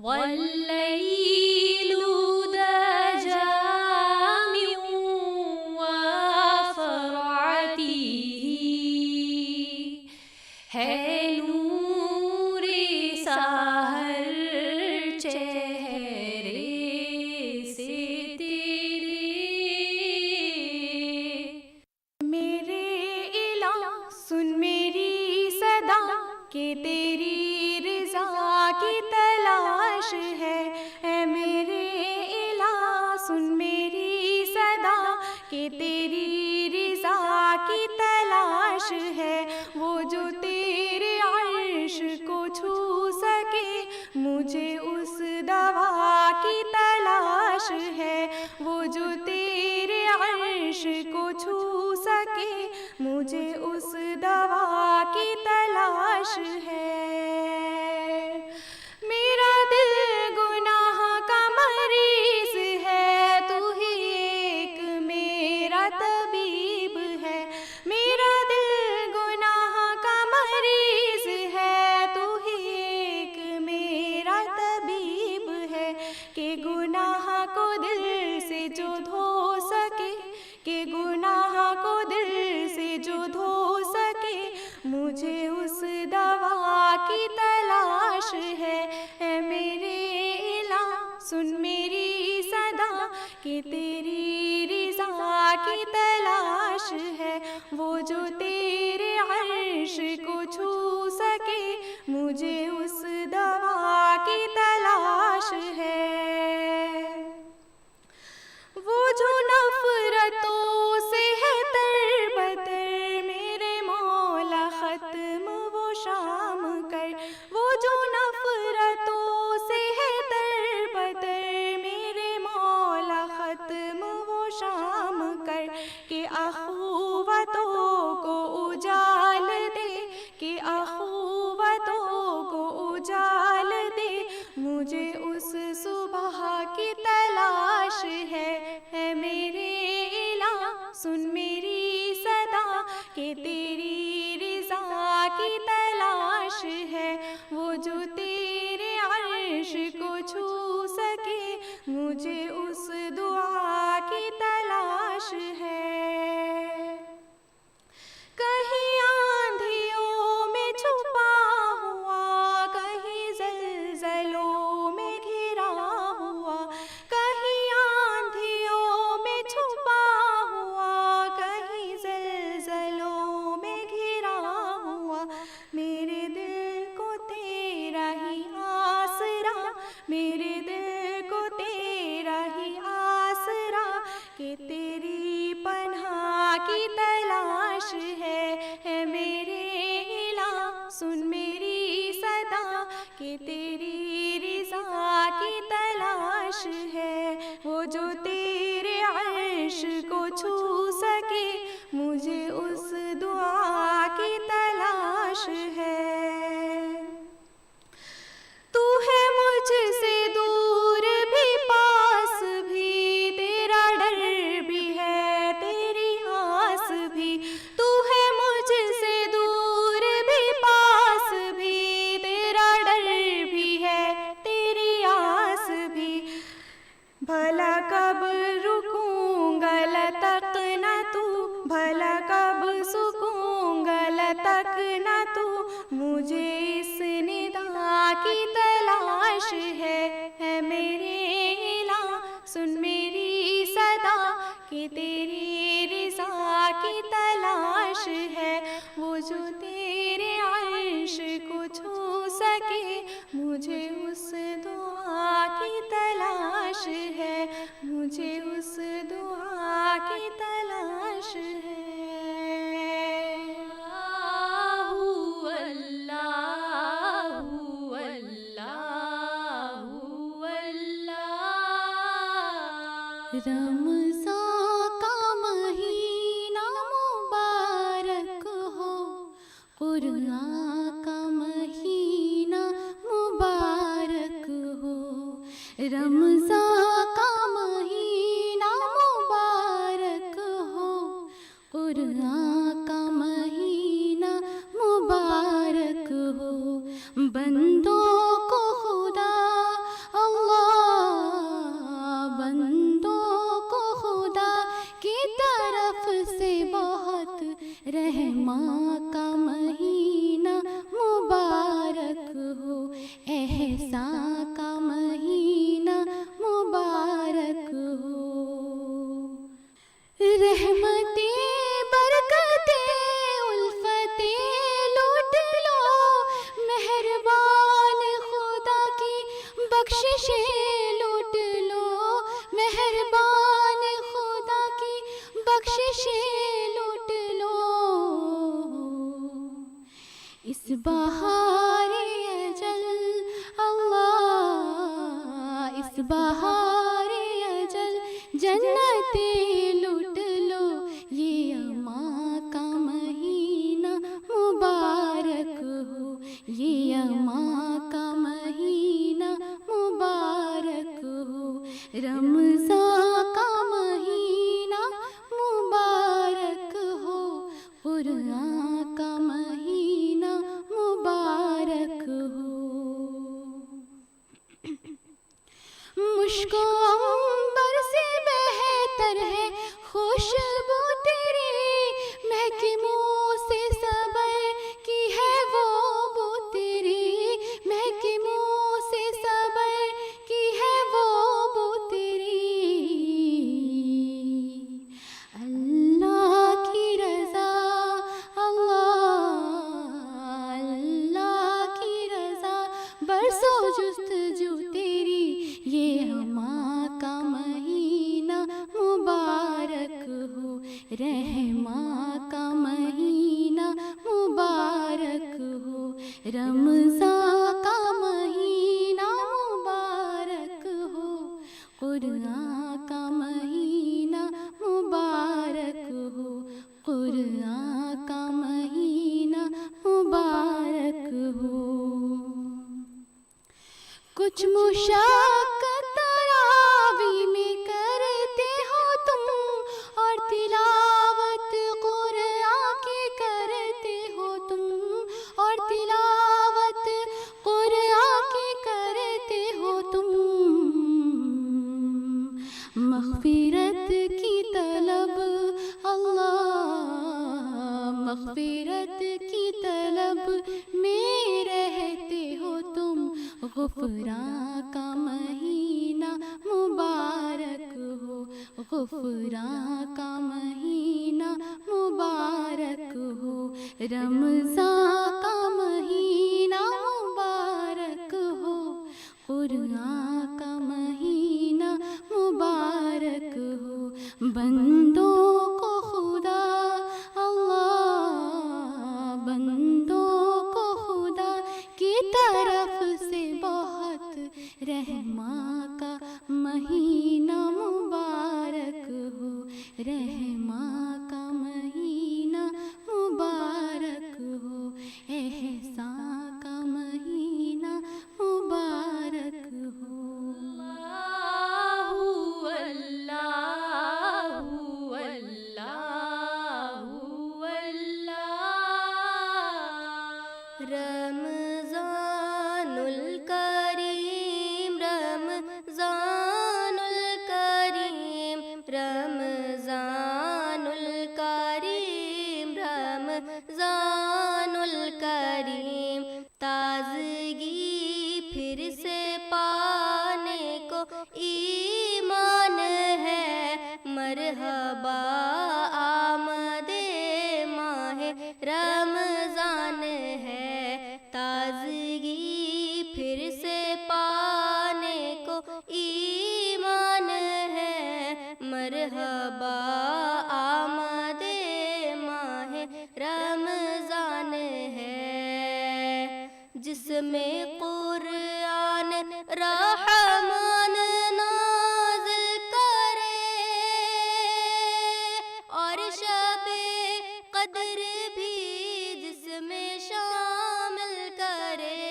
والليل دجى من وفرعته ہے نور سحر چہرے سے تیرے. میرے الہ سن میری صدا کہ تیری رضا کی تلاش ہے. اے میرے الہ سن میری صدا کہ تیری رضا کی تلاش ہے. وہ جو تیرے عرش کو چھو سکے مجھے اس دوا کی تلاش ہے. وہ جو تیرے عرش کو چھو سکے مجھے اس دوا کی تلاش ہے. میرا دل گناہ کا مریض ہے تو ہی ایک میرا طبیب ہے. میرا دل گناہ کا مریض ہے تو ہی ایک میرا طبیب ہے. کہ گناہ کو دل سے جو دھو سکے کہ گناہ کو دل سے جو دھو سکے مجھے اس دوا کی تلاش ہے. اے میرے الہ سن میری صدا کہ تیری رضا کی تلاش ہے. وہ جو تیرے عرش کو چھو سکے مجھے اس دوا کی تلاش ہے. وہ جو نفرتوں سے ہے تربتر میرے مولا ختم وہ شام کر. وہ جو نفرتوں سے ہے تربتر میرے مولا ختم وہ شام کر. کہ اخوتوں کو اجال دے کہ اخوتوں کو اجال دے مجھے اس صبح کی تلاش ہے. اے میرے الہ سن میری صدا کہ تیری رضا کی تلاش ہے. وہ جو تیرے عرش کو چھو سکے مجھے اس دعا کی تلاش ہے. کہیں آندھیوں میں چھپا ہوا کہیں زلزلوں میں گھرا ہوا. کہیں آندھیوں میں چھپا ہوا کہیں زلزلوں میں گھرا ہوا. میرے دل کو تیرا ہی آسرا میرے دل کو تیرا ہی آسرا کہ تیری پناہ کی تلاش ہے. اے میرے الہ سن میری صدا کہ تیری رضا کی تلاش ہے. وہ جو تیرے عرش کو چھو سکے مجھے اس دعا کی تلاش ہے. تو ہے مجھ سے دور بھی پاس بھی تیرا ڈر بھی ہے تیری آس بھی. تو ہے مجھ سے دور بھی پاس بھی تیرا ڈر بھی ہے تیری آس بھی. بھلا کب رکوں گا لتک نہ تو بھلا کب سکوں گا لتک نہ تو مجھے اس ندا کی تلاش ہے. اے میرے الہ سن میری صدا کہ تیری رضا کی تلاش ہے. وہ جو تیرے عرش کو چھو سکے مجھے اس دعا کی تلاش ہے. مجھے اس دعا کی تلاش ہے. رمضان کا مہینہ مبارک ہو قرآن کا مہینہ مبارک ہو. رمضان کا مہینہ مبارک ہو قرآن کا مہینہ مبارک ہو. بندوں کو خدا بہار اجل جنتیں لوٹ لو، یہ اماں کا مہینہ مبارک ہو، یہ اماں کا مہینہ مبارک ہو، رمضان کا مہینہ مبارک ہو، قرآن کا مہینہ مبارک ہو۔ مشک و عنبر سے بہتر ہے خوشبو تیری، محکموں سے صبر کی ہے وہ بو تیری، محکموں سے صبر کی ہے وہ بو تیری، اللہ کی رضا، اللہ کی رضا، برسو جستجو تیری، یہ اماں کا مہینہ مبارک ہو، رحماں کا مہینہ مبارک ہو، رمضان کا مہینہ مبارک ہو، قرآن کا مہینہ مبارک ہو، قرآن کا مہینہ مبارک ہو۔ کچھ مشقت تراویح میں کرتے ہو تم، اور تلاوت قرآن کی کرتے ہو تم، اور تلاوت قرآن کی کرتے ہو تم، مغفرت کی طلب اللہ، مغفرت کی طلب میں رہتے ہو تم، غفران کا مہینہ مبارک ہو، غفران کا مہینہ مبارک ہو، رمضان کا مہینہ مبارک ہو، قرآن کا مہینہ مبارک ہو، بندوں کو خدا اللہ، بندوں کو خدا کی طرف سے بہت رحماں کا مہینہ مبارک ہو، رحماں کا مہینہ مبارک ہو، احسان کا مہینہ مبارک ہو۔ اللہ اللہ اللہ، رمضان الکریم، رمضان الکریم، رمضان الکریم، رمضان الکریم، تازگی پھر سے پانے کو ایمان ہے، مرحبا آمد ماہ رمضان ہے، تازگی پھر سے پانے کو ایمان ہے، مرحبا آمد ماہ رمضان ہے، جس میں قرآن رحمان نازل کرے، اور شب قدر بھی جس میں شامل کرے،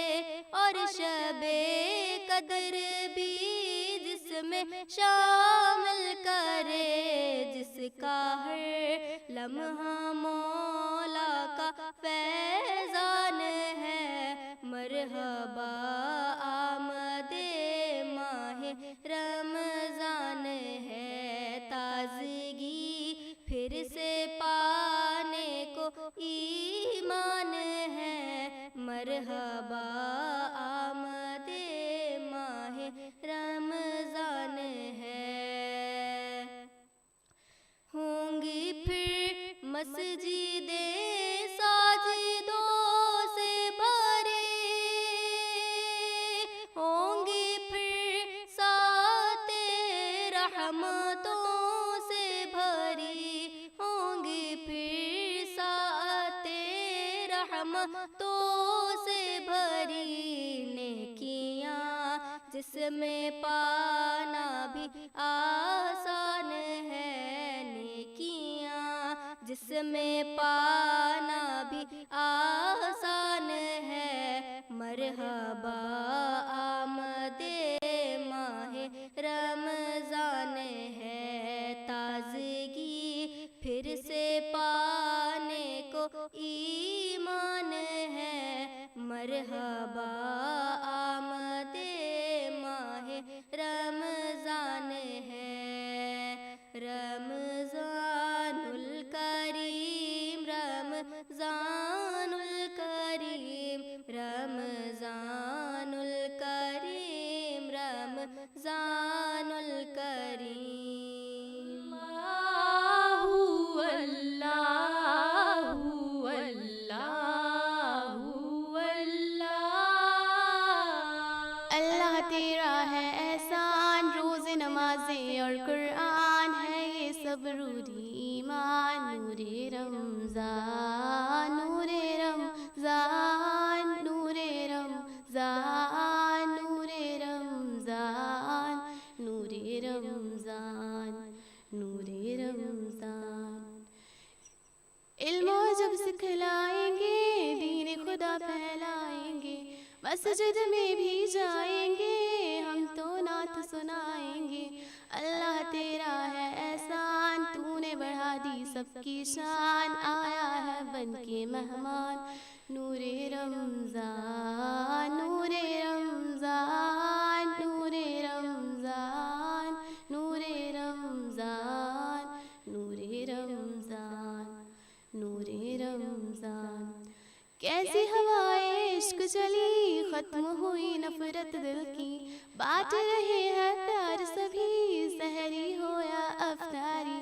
اور شب قدر بھی جس میں شامل کرے، جس کا ہر لمحہ مولا کا فیضان ہے، مرحبا آمد ماہ رمضان ہے، تازگی پھر سے پانے کو ایمان ہے، مرحبا آمد ماہ رمضان ہے، ہوں گی پھر مسجدیں ساجدوں سے بھری، ہوں گی پھر ساتھ رحمتوں سے بھری، ہوں گی پھر ساتھ رحمتوں سے بھری، نیکیاں جس میں پا بھی آسان ہے نیکیاں، جس میں پانا بھی آسان ہے، مرحبا آمد ماہ رمضان ہے، تازگی پھر سے پانے کو ایمان ہے، مرحبا آمد ماہ رمضان ہے، رمضان الکریم رمضان الکریم رمضان الکریم رمضان الکریم، اللہ تیرا ہے احسان، روز نمازیں اور قرآن ہے یہ سب روری ایمان، نور رمضان نور رمضان نور رمضان نور رمضان نور رمضان نور رمضان، علم جب سکھلائیں گے دین خدا پھیلائیں گے، مسجد میں بھی جائیں گے ہم تو نعت سنائیں گے، اللہ تیرا ہے احسان، تو نے بڑھا دی سب کی شان، آیا ہے بن کے مہمان، نور رمضان نور رمضان نور رمضان نور رمضان نور رمضان نور رمضان، کیسی ہوائے عشق چلی ختم ہوئی نفرت دل کی، بانٹ رہے ہیں پیار سبھی سحری ہو یا افطاری،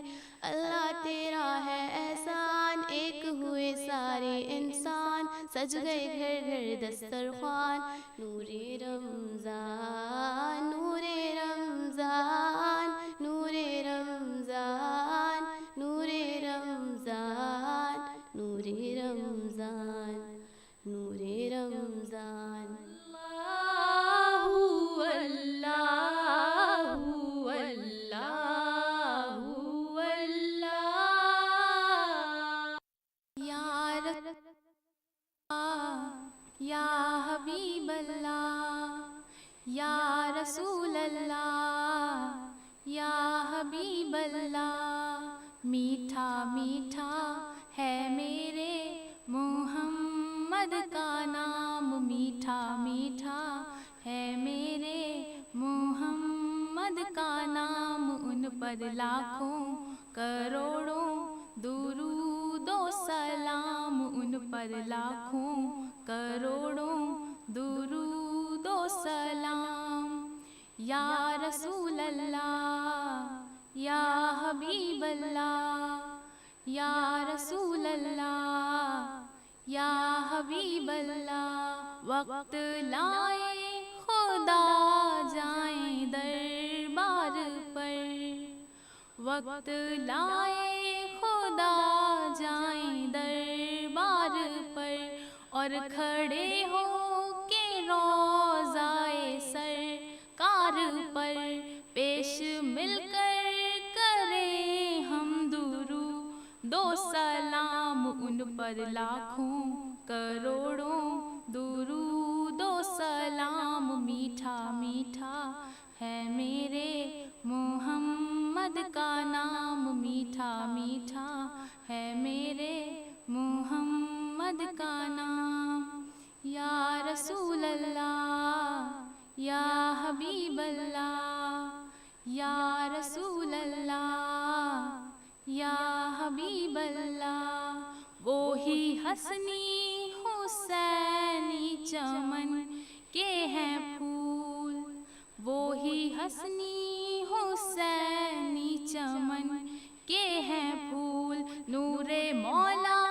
اللہ تیرا ہے احسان، ایک ہوئے سارے انسان، سج گئے گھر گھر دسترخوان، نور رمضان نور رمضان نور رمضان نور رمضان نور رمضان نور رمضان، یا حبیب اللہ یا رسول اللہ یا حبیب اللہ، میٹھا میٹھا ہے میرے محمد کا نام، میٹھا میٹھا ہے میرے محمد کا نام، ان پر لاکھوں کروڑوں درود و سلام، ان پر لاکھوں کروڑوں درود و سلام، یا رسول اللہ یا حبیب اللہ یا رسول اللہ یا حبیب اللہ، وقت لائے خدا جائیں دربار پر، وقت لائے خدا جائیں دربار پر، اور کھڑے ہو کے روضائے سرکار پر، پیش مل کر کریں ہم درود و سلام، ان پر لاکھوں کروڑوں درود و سلام، میٹھا میٹھا ہے میرے محمد کا نام، میٹھا میٹھا ہے میرے محمد کا نام، یا رسول اللہ یا حبیب اللہ یا رسول اللہ یا حبیب اللہ، وہی حسنی حسینی چمن کے ہیں پھول، وہی حسنی حسینی چمن کے ہیں پھول، نور مولا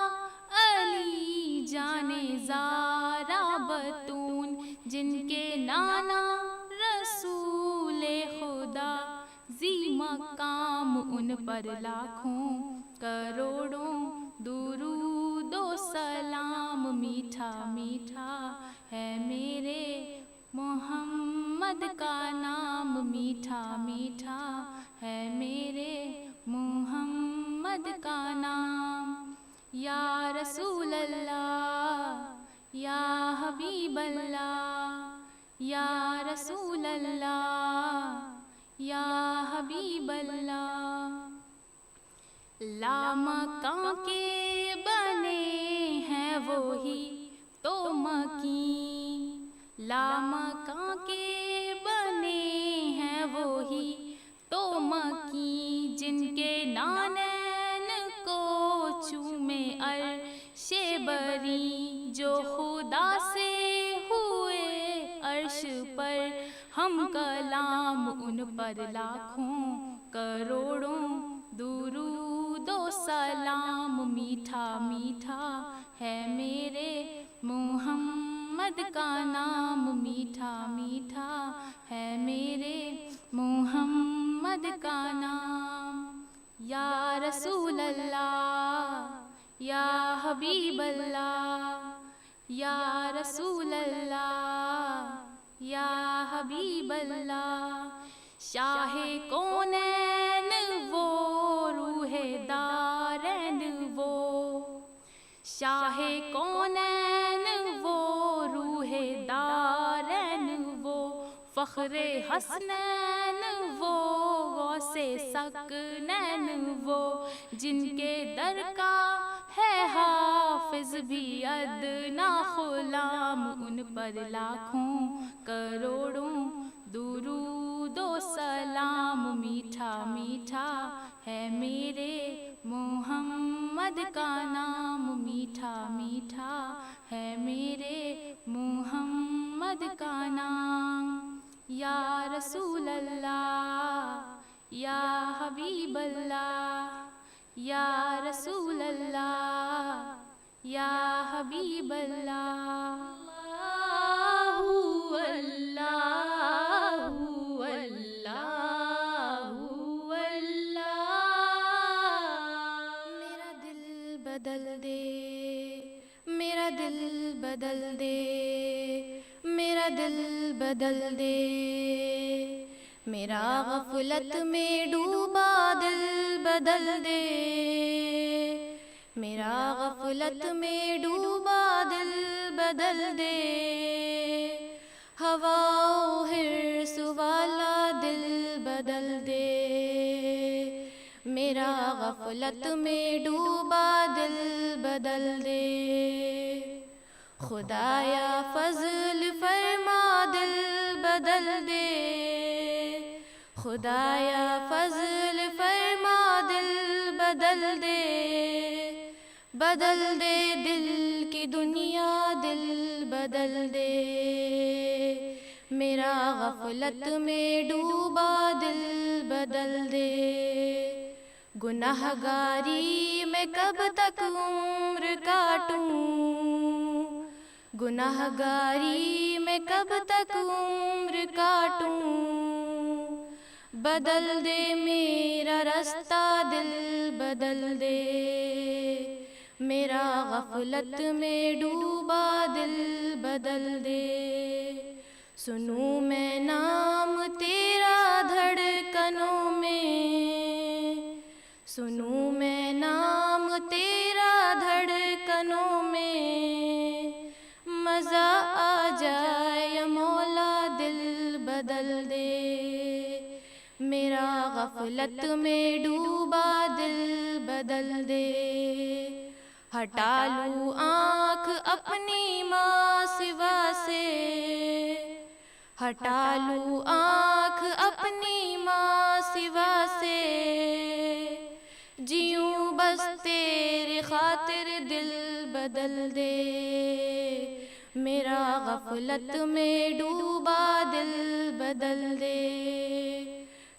علی جانے زارا بتون، جن کے نانا رسول خدا زی مقام، ان پر لاکھوں کروڑوں درود و سلام، میٹھا میٹھا ہے میرے محمد محمد کا نام میٹھا میٹھا ہے میرے محمد کا نام. یا رسول اللہ یا حبیب اللہ یا رسول اللہ یا حبیب اللہ. لامکاں کے بنے ہیں وہی تو مکیں، لامکاں کے بنے ہیں وہی تو مکیں، جن کے نانین کو چومے عرش بری، جو خدا سے ہوئے عرش پر ہم کلام، ان پر لاکھوں کروڑوں درود و سلام. میٹھا میٹھا ہے میرے محمد کا نام، میٹھا میٹھا ہے میرے محمد کا نام. یا رسول اللہ یا حبیب اللہ یا رسول اللہ یا حبیب اللہ. شاہ کونین وہ روح دارین وہ، شاہ کونین وہ روح دارین وہ، فخر حسنین وہ غوث سکنین وہ، جن کے در کا ہے حافظ بھی ادنا غلام، ان پر لاکھوں کروڑوں درود و سلام. میٹھا میٹھا ہے میرے محمد کا نام، میٹھا میٹھا ہے میرے محمد کا نام. یا رسول اللہ یا حبیب اللہ یا رسول اللہ یا حبیب اللہ. بدل دے میرا دل بدل دے، میرا دل بدل دے، میرا غفلت میں ڈوبا دل بدل دے، میرا غفلت میں ڈوبا دل بدل دے، ہوا و حرص والا دل بدل دے، میرا غفلت میں ڈوبا دل بدل دے. خدایا فضل فرما دل بدل دے، خدایا فضل فرما دل بدل دے، بدل دے دل کی دنیا دل بدل دے، میرا غفلت میں ڈوبا دل بدل دے. گناہگاری میں کب تک عمر کاٹوں، گناہگاری میں کب تک عمر کاٹوں، بدل دے میرا رستہ دل بدل دے، میرا غفلت میں ڈوبا دل بدل دے. سنوں میں نام تیرا دھڑکنوں میں، سنوں میں نام تیرا دھڑکنوں میں، مزہ آ جائے یا مولا دل بدل دے، میرا غفلت میں ڈوبا دل بدل دے. ہٹا لوں آنکھ اپنی ماں سوا سے، ہٹا لوں آنکھ اپنی ماں سوا سے، جیوں بس تیری خاطر دل بدل دے، میرا غفلت میں ڈوبا دل بدل دے.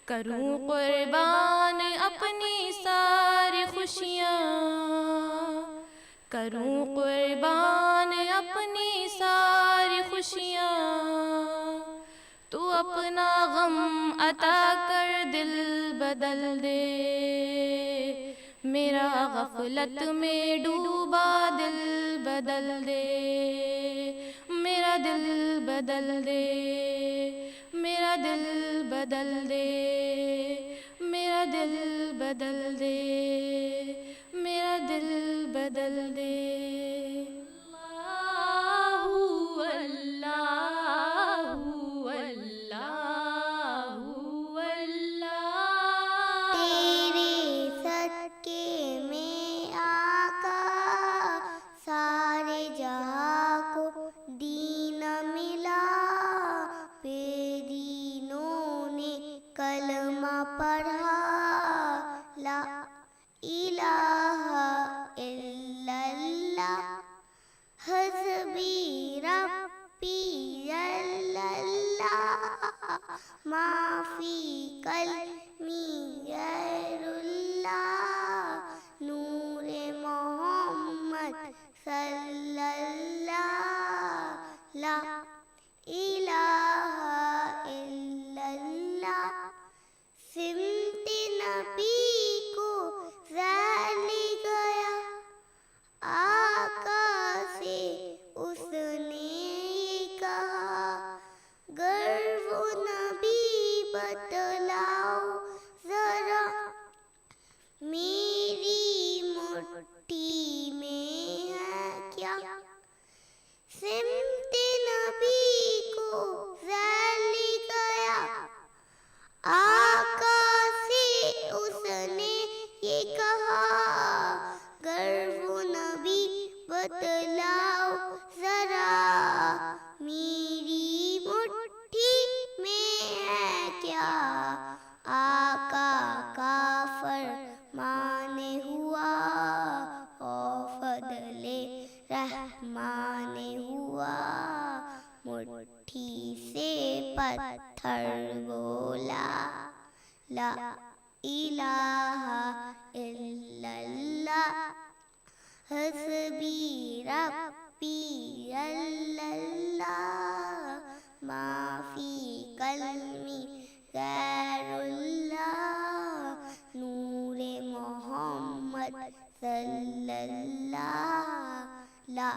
کروں قربان اپنی ساری خوشیاں، کروں قربان اپنی ساری خوشیاں، تو اپنا غم عطا کر دل بدل دے، میرا غفلت میں ڈوبا دل بدل دے، میرا دل بدل دے، میرا دل بدل دے، میرا دل بدل دے، میرا دل بدل دے۔ اللہ اللہ اللہ، تیرے صدقے میں آقا سارے جہاں کو دین ملا، پھر دینوں نے کلمہ پڑھا، لا الہ الا اللہ، حسبی ربی جل اللہ، ما فی قلبی غیر اللہ، نور محمد صلی اللہ، لا الہ الا اللہ، سمت نبی کو ذیل گیا، آقا سے اس نے یہ کہا، گر وہ نبی بتلاؤ ذرا، میری مٹھی میں ہے کیا، سمت نبی کو ذیل گیا، آقا سے اس نے یہ کہا، گر وہ نبی بتلاؤ ذرا، میری مٹھی میں ہے کیا، آقا کا فرمان ہوا اور فضل رحمان ہوا، مٹھی سے پتھر بولا، لا الہ الا اللہ، حسبی ربی جل اللہ، ما فی قلبی غیر اللہ، نور محمد صلی اللہ، لا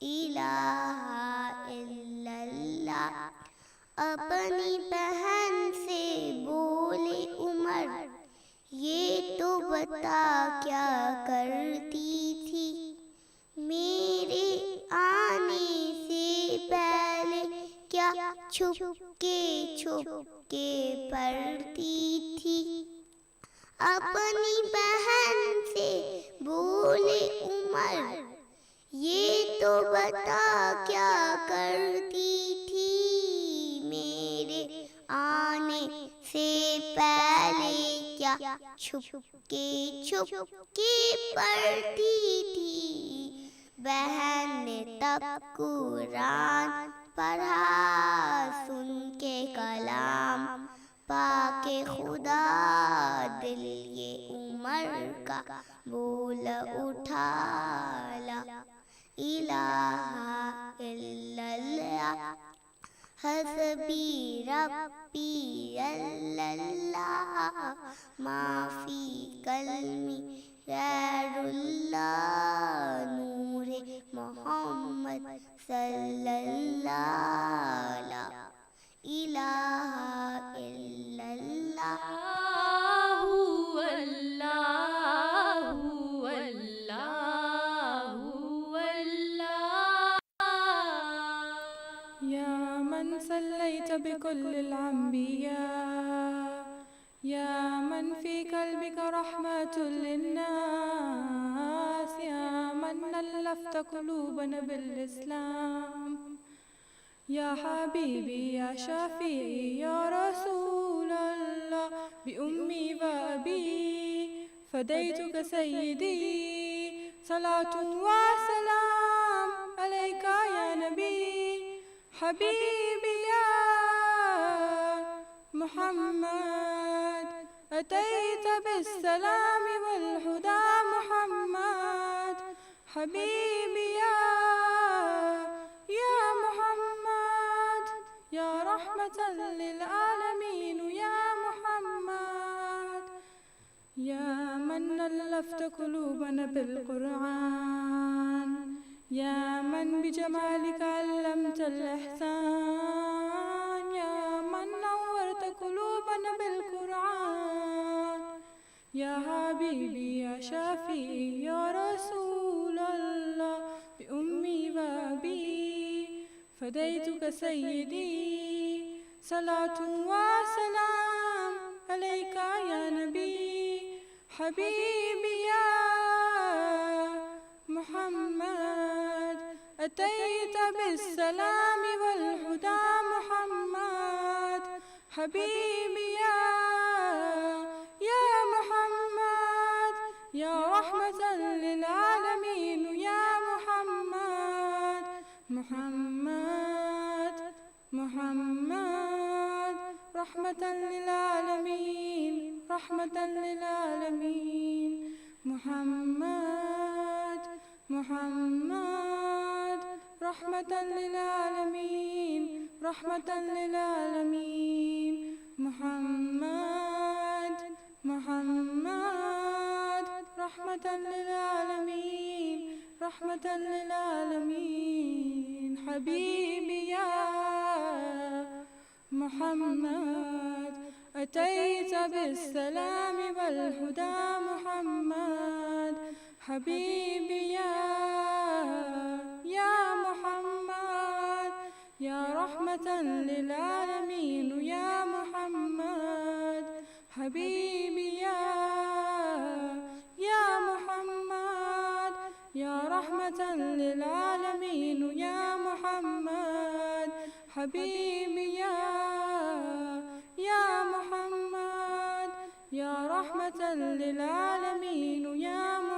الہ الا اللہ۔ اپنی بہن سے بولے عمر، یہ تو بتا کیا کرتی تھی، میرے آنے سے پہلے کیا چھپ کے پڑھتی تھی، اپنی بہن سے بولے عمر، یہ تو بتا کیا کرتی تھی، میرے آنے سے پہلے کیا چھپ کے پڑھتی تھی، بہن نے تب قرآن پڑھا، سن کے کلام پاک خدا، دل یہ عمر کا بول اٹھا، لا الہ الا اللہ، حسبی ربی جل اللہ، ما فی قلبی غیر اللہ، نور محمد صلی اللہ، لا الہ الا اللہ۔ اللہ اللہ اللہ، یا من صلیت بكل الأنبياء، يا من في قلبك رحمة للناس، يا من ألفت قلوبنا بالإسلام، يا حبيبي يا شفيعي يا رسول الله، بأمي وأبي فديتك سيدي، صلاة وسلام عليك يا نبي، حبيبي يا محمد، أتيت بالسلام والهدى محمد، حبيبي يا محمد، يا رحمة للعالمين يا محمد، يا من ألفت قلوبنا بالقرآن، يا من بجمالك علمت الإحسان، يا من يا حبيبي يا شفيعي يا رسول الله بأمي وأبي فديتك سيدي صلاة وسلام عليك يا نبي حبيبي يا محمد أتيت بالسلام والهدى محمد حبيبي يا محمد يا رحمة للعالمين يا محمد محمد محمد رحمة للعالمين رحمة للعالمين محمد محمد رحمة للعالمين رحمة للعالمين محمد محمد رحمة للعالمين رحمة للعالمين حبيبي يا محمد أتيت بالسلام والهدى محمد حبيبي يا محمد يا رحمة للعالمين يا محمد حبيبي يا محمد يا رحمة للعالمين يا محمد حبيبي يا محمد يا رحمة للعالمين يا محمد